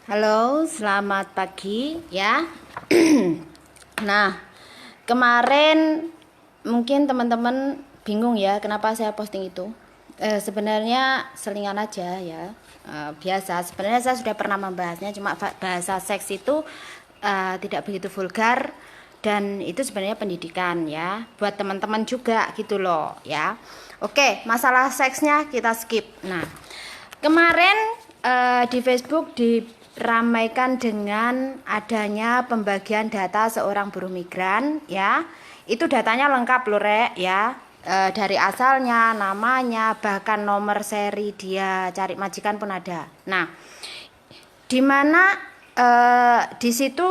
Halo, selamat pagi ya. Nah, kemarin mungkin teman-teman bingung ya kenapa saya posting itu. Sebenarnya selingan aja ya. Biasa. Sebenarnya saya sudah pernah membahasnya, cuma bahasa seks itu tidak begitu vulgar dan itu sebenarnya pendidikan ya. Buat teman-teman juga gitu loh ya. Oke, masalah seksnya kita skip. Nah, kemarin di Facebook diramaikan dengan adanya pembagian data seorang buruh migran ya. Itu datanya lengkap loh Rek ya. Dari asalnya, namanya, bahkan nomor seri dia cari majikan pun ada. Nah, di mana di situ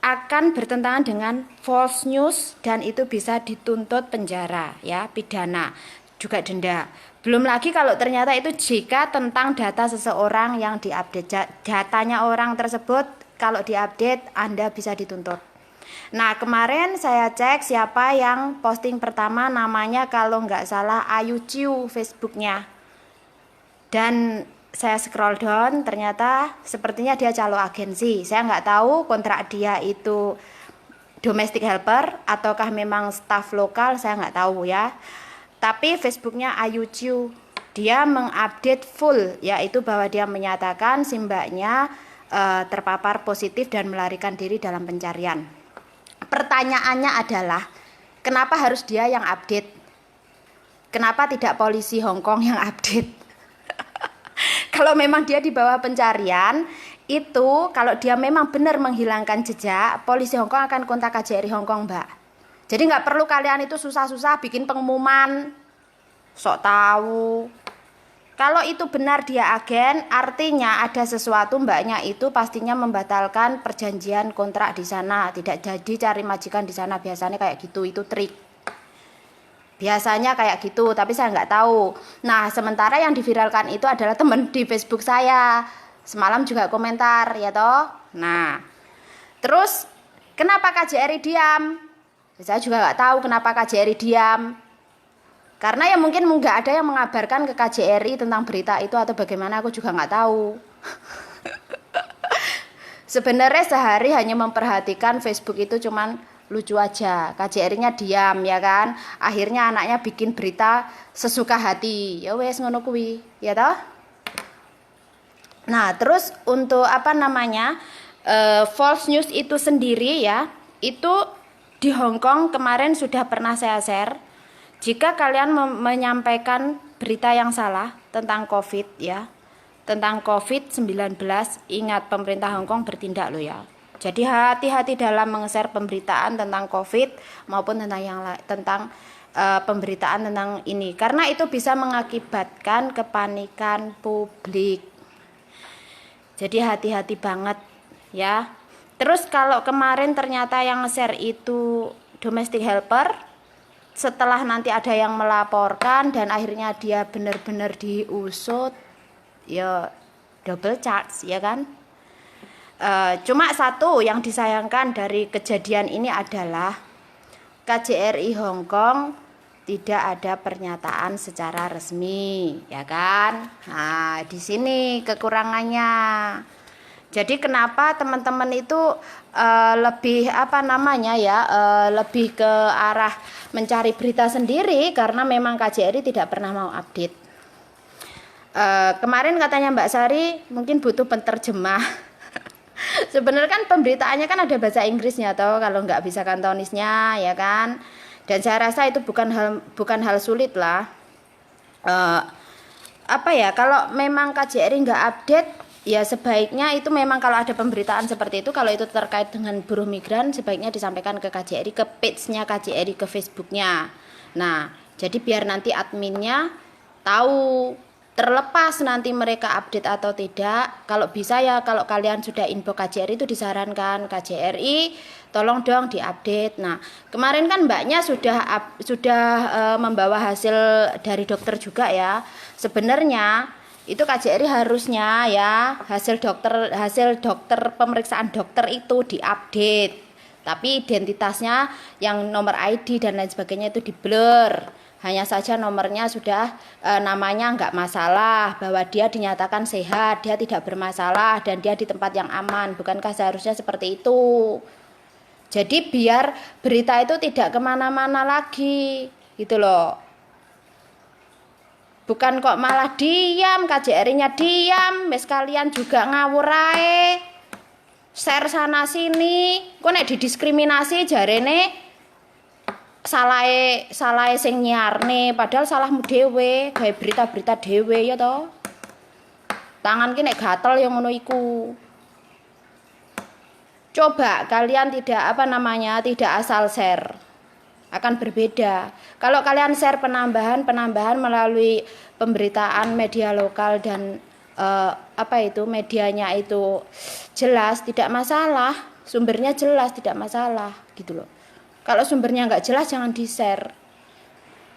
akan bertentangan dengan false news dan itu bisa dituntut penjara ya, pidana, juga denda. Belum lagi kalau ternyata itu jika tentang data seseorang yang diupdate, datanya orang tersebut kalau diupdate Anda bisa dituntut. Nah, kemarin saya cek siapa yang posting pertama, namanya kalau nggak salah Ayu Ciu Facebooknya. Dan saya scroll down, ternyata sepertinya dia calo agensi. Saya nggak tahu kontrak dia itu domestic helper ataukah memang staff lokal, saya nggak tahu ya. Tapi Facebooknya Ayu Ciu, dia mengupdate full, yaitu bahwa dia menyatakan si mbaknya terpapar positif dan melarikan diri dalam pencarian. Pertanyaannya adalah, kenapa harus dia yang update? Kenapa tidak polisi Hong Kong yang update? Kalau memang dia di bawah pencarian, itu kalau dia memang benar menghilangkan jejak, polisi Hong Kong akan kontak KJRI Hong Kong, Mbak. Jadi nggak perlu kalian itu susah-susah bikin pengumuman, sok tahu. Kalau itu benar dia agen, artinya ada sesuatu mbaknya itu pastinya membatalkan perjanjian kontrak di sana, tidak jadi cari majikan di sana, biasanya kayak gitu, itu trik. Biasanya kayak gitu, tapi saya nggak tahu. Nah, sementara yang diviralkan itu adalah temen di Facebook saya. Semalam juga komentar, ya toh. Nah, terus kenapa KJRI diam? Saya juga nggak tahu kenapa KJRI diam. Karena ya mungkin nggak ada yang mengabarkan ke KJRI tentang berita itu atau bagaimana, aku juga nggak tahu. Sebenarnya sehari hanya memperhatikan Facebook itu cuman lucu aja, KJRI-nya diam ya kan. Akhirnya anaknya bikin berita sesuka hati. Ya wes ngono kuwi, ya toh? Nah, terus untuk apa namanya? False news itu sendiri ya, itu di Hong Kong kemarin sudah pernah saya share. Jika kalian menyampaikan berita yang salah tentang COVID ya, tentang COVID-19, ingat pemerintah Hong Kong bertindak loh ya. Jadi hati-hati dalam meng-share pemberitaan tentang COVID maupun tentang pemberitaan tentang ini, karena itu bisa mengakibatkan kepanikan publik. Jadi hati-hati banget ya. Terus kalau kemarin ternyata yang nge-share itu domestic helper, setelah nanti ada yang melaporkan dan akhirnya dia benar-benar diusut, ya double charge ya kan. Cuma satu yang disayangkan dari kejadian ini adalah KJRI Hong Kong tidak ada pernyataan secara resmi, ya kan? Nah, di sini kekurangannya. Jadi kenapa teman-teman itu lebih apa namanya ya, lebih ke arah mencari berita sendiri karena memang KJRI tidak pernah mau update. Kemarin katanya Mbak Sari mungkin butuh penterjemah. Sebenarnya kan pemberitaannya kan ada bahasa Inggrisnya toh, kalau nggak bisa kantonisnya ya kan. Dan saya rasa itu bukan hal sulit lah. Apa ya, kalau memang KJRI nggak update, ya sebaiknya itu memang kalau ada pemberitaan seperti itu, kalau itu terkait dengan buruh migran, sebaiknya disampaikan ke KJRI, ke page-nya KJRI, ke Facebook-nya. Nah, jadi biar nanti adminnya tahu, terlepas nanti mereka update atau tidak. Kalau bisa ya, kalau kalian sudah info KJRI itu disarankan KJRI tolong dong diupdate. Nah, kemarin kan mbaknya sudah membawa hasil dari dokter juga ya. Sebenarnya itu KJRI harusnya ya hasil dokter pemeriksaan dokter itu diupdate. Tapi identitasnya yang nomor ID dan lain sebagainya itu diblur. hanya saja nomornya sudah namanya nggak masalah, bahwa dia dinyatakan sehat, dia tidak bermasalah, dan dia di tempat yang aman. Bukankah seharusnya seperti itu? Jadi biar berita itu tidak kemana-mana lagi, gitu loh. Bukan kok malah diam, KJRI-nya diam, mes kalian juga ngawur ae. Share sana sini, kok nek didiskriminasi jarene salahe sing nyiarne, padahal salahmu dhewe, gawe berita-berita dhewe ya toh. Tangan ki nek gatel yang ngono iku. Coba kalian tidak tidak asal share, akan berbeda. Kalau kalian share penambahan melalui pemberitaan media lokal dan medianya itu jelas, tidak masalah, sumbernya jelas, tidak masalah gitu loh. Kalau sumbernya nggak jelas jangan di share,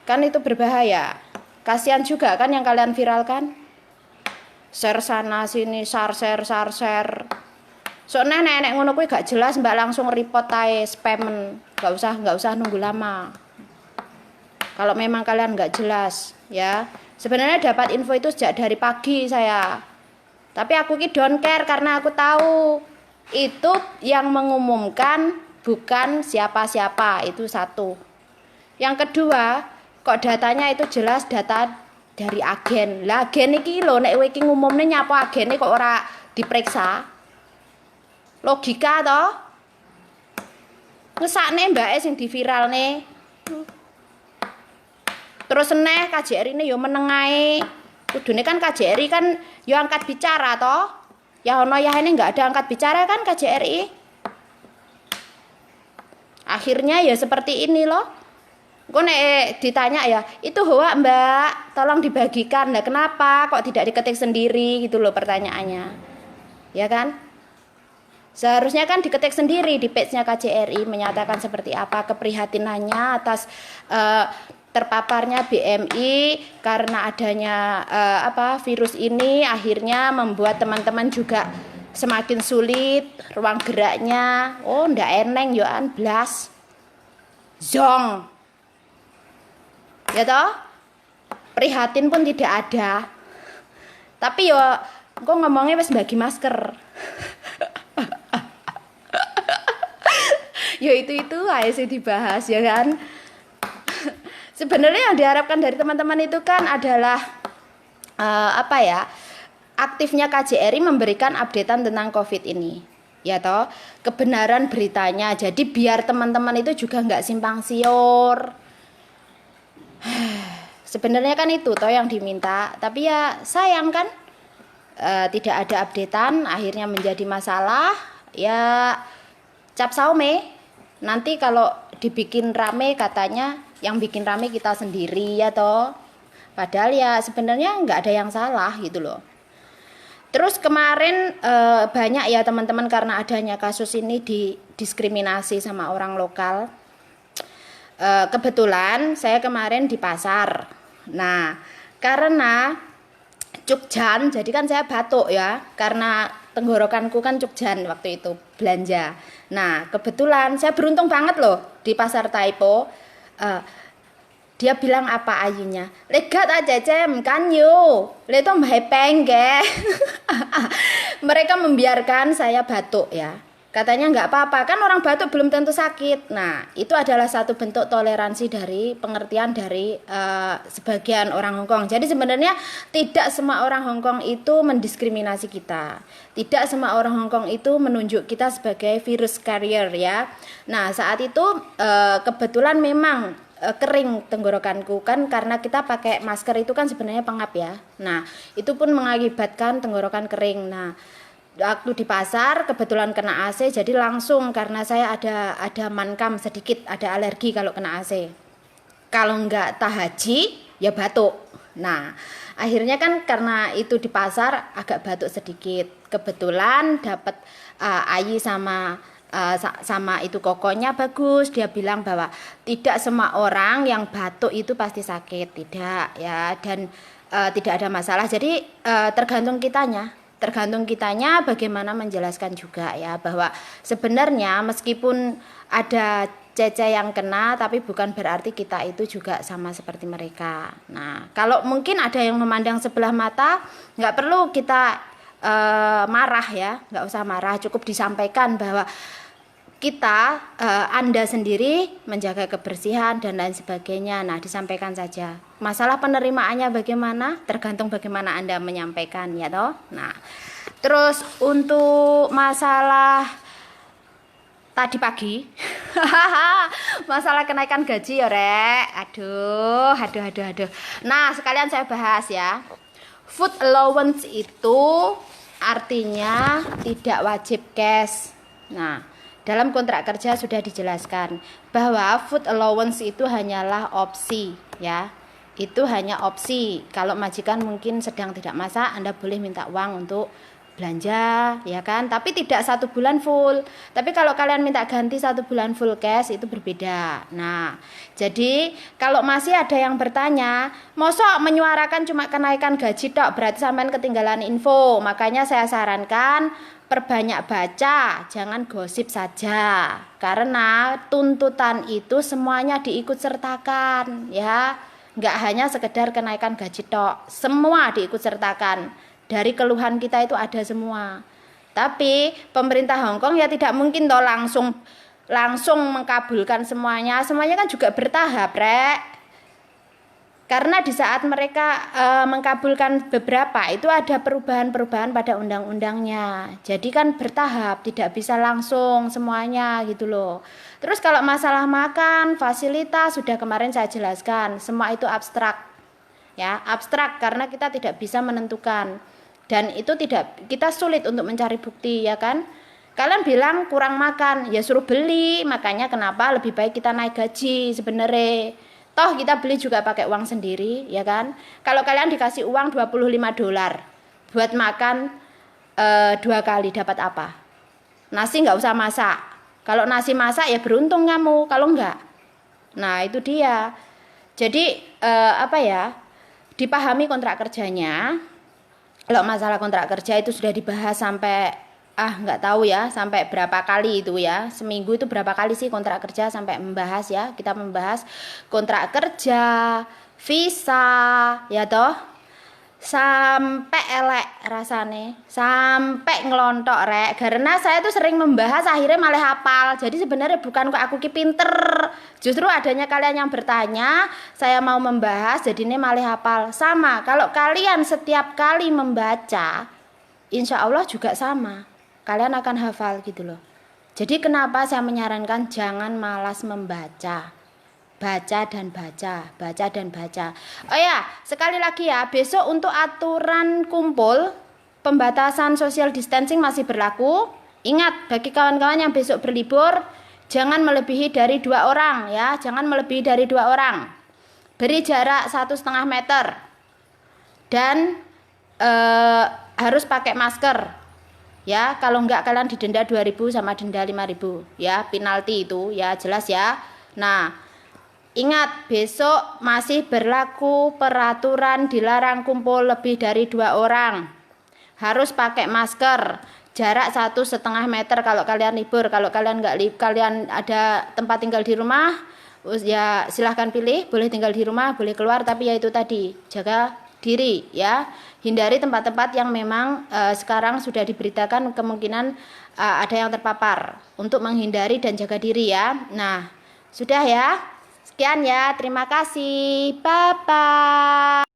kan itu berbahaya. Kasihan juga kan yang kalian viralkan, share sana sini, share. Soalnya nenek ngono kuwi gak jelas, mbak langsung report ae, spamen, nggak usah nunggu lama. Kalau memang kalian nggak jelas, ya. Sebenarnya dapat info itu sejak dari pagi saya, tapi aku ki don't care karena aku tahu itu yang mengumumkan bukan siapa-siapa, itu satu. Yang kedua, kok datanya itu jelas data dari agen. Lah agen iki lho nek kowe iki ngumumne nyapa agene kok ora diperiksa. Logika toh, ngesakne mbake sing diviralne. Terus neh KJRI ini yo meneng ae. Kudune kan KJRI kan yo angkat bicara toh. Ya ono ya ini enggak ada angkat bicara kan KJRI. Akhirnya ya seperti ini loh. Kok nek ditanya ya, itu hoa mbak, tolong dibagikan. Nah kenapa kok tidak diketik sendiri gitu loh pertanyaannya. Ya kan? Seharusnya kan diketik sendiri di page-nya KJRI menyatakan seperti apa keprihatinannya atas terpaparnya BMI karena adanya virus ini, akhirnya membuat teman-teman juga semakin sulit ruang geraknya. Oh ndak eneng yoan blas zong ya toh, prihatin pun tidak ada, tapi yo kok ngomongnya wis bagi masker. Ya itu aja sih dibahas ya kan. Sebenarnya yang diharapkan dari teman-teman itu kan adalah aktifnya KJRI memberikan updatean tentang COVID ini, ya toh, kebenaran beritanya. Jadi biar teman-teman itu juga nggak simpang siur. Sebenarnya kan itu toh yang diminta, tapi ya sayang kan tidak ada updatean, akhirnya menjadi masalah. Ya cap saume. Nanti kalau dibikin rame katanya yang bikin rame kita sendiri ya toh. Padahal ya sebenarnya nggak ada yang salah gitu loh. Terus kemarin banyak ya teman-teman karena adanya kasus ini didiskriminasi sama orang lokal. Kebetulan saya kemarin di pasar. Nah karena cukjan, jadi kan saya batuk ya, karena tenggorokanku kan cukjan waktu itu belanja. Nah kebetulan saya beruntung banget loh di pasar Taipo. Dia bilang apa ayunya, legat aja cem kan yo, leto mbahepeng ke. Mereka membiarkan saya batuk ya. Katanya nggak apa-apa, kan orang batuk belum tentu sakit. Nah itu adalah satu bentuk toleransi dari pengertian dari sebagian orang Hongkong. Jadi sebenarnya tidak semua orang Hongkong itu mendiskriminasi kita. Tidak semua orang Hongkong itu menunjuk kita sebagai virus carrier ya. Nah saat itu kebetulan memang kering tenggorokanku kan, karena kita pakai masker itu kan sebenarnya pengap ya. Nah itu pun mengakibatkan tenggorokan kering. Nah waktu di pasar kebetulan kena AC, jadi langsung, karena saya ada mankam sedikit, ada alergi kalau kena AC. Kalau enggak tahaji ya batuk. Nah akhirnya kan karena itu di pasar agak batuk sedikit. Kebetulan dapat Ayi sama itu kokonya bagus. Dia bilang bahwa tidak semua orang yang batuk itu pasti sakit, tidak ya, dan tidak ada masalah. Jadi tergantung kitanya bagaimana menjelaskan juga ya, bahwa sebenarnya meskipun ada Cece yang kena, tapi bukan berarti kita itu juga sama seperti mereka. Nah, kalau mungkin ada yang memandang sebelah mata, nggak perlu kita marah ya, nggak usah marah, cukup disampaikan bahwa kita, Anda sendiri menjaga kebersihan dan lain sebagainya. Nah, disampaikan saja. Masalah penerimaannya bagaimana? Tergantung bagaimana Anda menyampaikan, ya toh. Nah, terus untuk masalah tadi pagi masalah kenaikan gaji ya rek, aduh. Nah, sekalian saya bahas ya. Food allowance itu artinya tidak wajib cash. Nah, dalam kontrak kerja sudah dijelaskan bahwa food allowance itu hanyalah opsi ya. Itu hanya opsi. Kalau majikan mungkin sedang tidak masak, Anda boleh minta uang untuk belanja ya kan, tapi tidak 1 bulan full. Tapi kalau kalian minta ganti 1 bulan full cash itu berbeda. Nah, jadi kalau masih ada yang bertanya, mosok menyuarakan cuma kenaikan gaji tok, berarti sampean ketinggalan info. Makanya saya sarankan perbanyak baca, jangan gosip saja, karena tuntutan itu semuanya diikut sertakan ya, nggak hanya sekedar kenaikan gaji tok, semua diikut sertakan. Dari keluhan kita itu ada semua. Tapi pemerintah Hong Kong ya tidak mungkin toh langsung mengkabulkan semuanya. Semuanya kan juga bertahap, rek. Karena di saat mereka mengkabulkan beberapa itu ada perubahan-perubahan pada undang-undangnya. Jadi kan bertahap, tidak bisa langsung semuanya gitu loh. Terus kalau masalah makan, fasilitas sudah kemarin saya jelaskan, semua itu abstrak. Ya, abstrak karena kita tidak bisa menentukan. Dan itu kita sulit untuk mencari bukti ya kan. Kalian bilang kurang makan, ya suruh beli. Makanya kenapa lebih baik kita naik gaji sebenarnya. Toh kita beli juga pakai uang sendiri ya kan. Kalau kalian dikasih uang $25 buat makan 2 kali, dapat apa? Nasi nggak usah masak. Kalau nasi masak ya beruntung kamu, kalau enggak. Nah itu dia. Jadi dipahami kontrak kerjanya. Kalau masalah kontrak kerja itu sudah dibahas sampai nggak tahu ya sampai berapa kali itu ya, seminggu itu berapa kali sih kontrak kerja sampai membahas ya, kita membahas kontrak kerja, visa ya toh, sampai elek rasane, sampai ngelontok rek, karena saya tuh sering membahas akhirnya malah hafal. Jadi sebenarnya bukan kok aku ki pinter, justru adanya kalian yang bertanya saya mau membahas jadi ini malah hafal. Sama kalau kalian setiap kali membaca insya Allah juga sama, kalian akan hafal gitu loh. Jadi kenapa saya menyarankan jangan malas membaca, baca dan baca. Oh ya, sekali lagi ya, besok untuk aturan kumpul pembatasan social distancing masih berlaku. Ingat, bagi kawan-kawan yang besok berlibur, jangan melebihi dari 2 orang ya, jangan melebihi dari 2 orang. Beri jarak 1,5 meter dan harus pakai masker ya. Kalau enggak kalian didenda 2.000 sama denda 5.000 ya, penalti itu ya, jelas ya. Nah, ingat, besok masih berlaku peraturan dilarang kumpul lebih dari 2 orang. Harus pakai masker, jarak 1,5 meter kalau kalian libur. Kalau kalian kalian ada tempat tinggal di rumah, ya silahkan pilih, boleh tinggal di rumah, boleh keluar, tapi ya itu tadi, jaga diri ya. Hindari tempat-tempat yang memang sekarang sudah diberitakan kemungkinan ada yang terpapar, untuk menghindari dan jaga diri ya. Nah, sudah ya. Sekian ya, terima kasih. Bye-bye.